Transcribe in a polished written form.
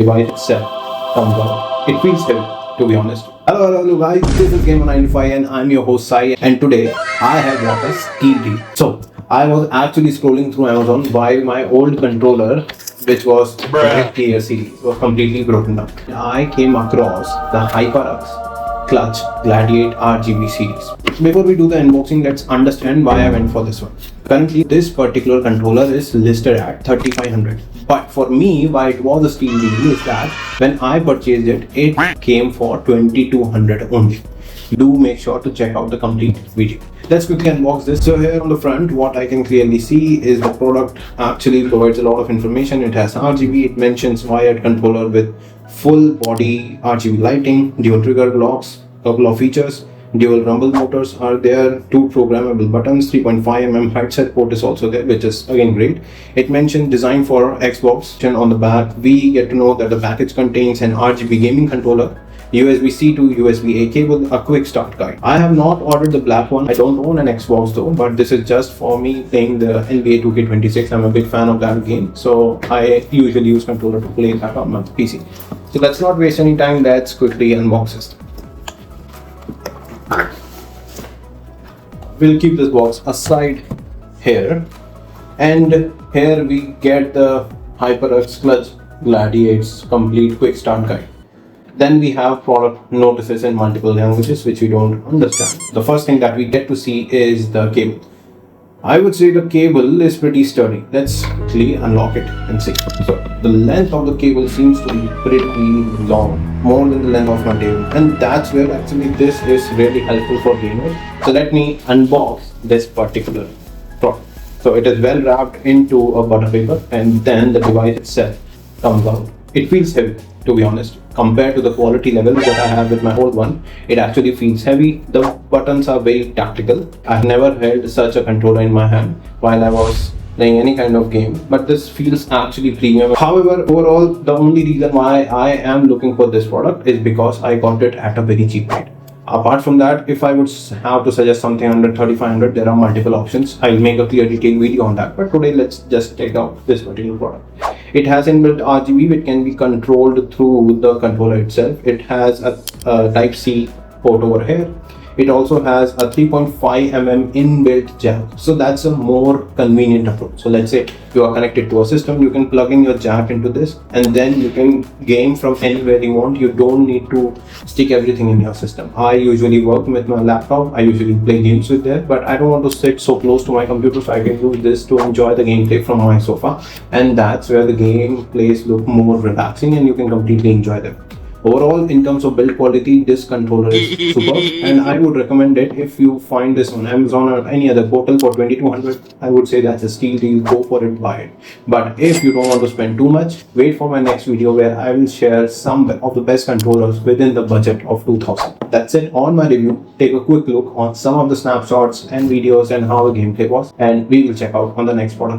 device itself comes out. It feels heavy, to be honest. Hello guys, this is Gamer95 and I'm your host Sai, and today I have bought a steel deal. So I was actually scrolling through Amazon while my old controller, which was the Gear series, was completely broken down. I came across the HyperX Clutch Gladiate RGB series. Before we do the unboxing, let's understand why I went for this one. Currently, this particular controller is listed at 3500. But for me, why it was a steal deal is that when I purchased it, it came for 2200 only. Do make sure to check out the complete video. Let's quickly unbox this. So here on the front, what I can clearly see is the product actually provides a lot of information. It has RGB, it mentions wired controller with full body RGB lighting, dual trigger locks, couple of features, dual rumble motors are there, 2 programmable buttons, 3.5mm headset port is also there, which is again great. It mentioned design for Xbox, and on the back we get to know that the package contains an RGB gaming controller, USB-C to USB-A cable, a quick start guide. I have not ordered the black one. I don't own an Xbox though, but this is just for me playing the NBA 2K26. I'm a big fan of that game, so I usually use controller to play that on my PC. So let's not waste any time, let's quickly unbox this. We'll keep this box aside here, and here we get the HyperX Clutch Gladiate's complete quick start guide. Then we have product notices in multiple languages which we don't understand. The first thing that we get to see is the cable. I would say the cable is pretty sturdy. Let's quickly unlock it and see. So the length of the cable seems to be pretty long, more than the length of my table, and that's where actually this is really helpful for gamers. So let me unbox this particular product. So it is well wrapped into a butter paper, and then the device itself comes out. It feels heavy, to be honest. Compared to the quality level that I have with my old one, it actually feels heavy. The buttons are very tactical. I've never held such a controller in my hand while I was playing any kind of game, but this feels actually premium. However, overall, the only reason why I am looking for this product is because I got it at a very cheap rate. Apart from that, if I would have to suggest something under 3500, there are multiple options. I'll make a clear detailed video on that, but today let's just take out this particular product. It has inbuilt RGB which can be controlled through the controller itself. It has a Type-C port over here. It also has a 3.5mm inbuilt jack, so that's a more convenient approach. So let's say you are connected to a system, you can plug in your jack into this, and then you can game from anywhere you want. You don't need to stick everything in your system. I usually work with my laptop, I usually play games with there, but I don't want to sit so close to my computer, so I can use this to enjoy the gameplay from my sofa, and that's where the gameplays look more relaxing and you can completely enjoy them. Overall, in terms of build quality, this controller is superb, and I would recommend it. If you find this on Amazon or any other portal for 2200, I would say that's a steal deal. Go for it, buy it. But if you don't want to spend too much, wait for my next video where I will share some of the best controllers within the budget of 2000. That's it on my review. Take a quick look on some of the snapshots and videos and how the gameplay was, and we will check out on the next product.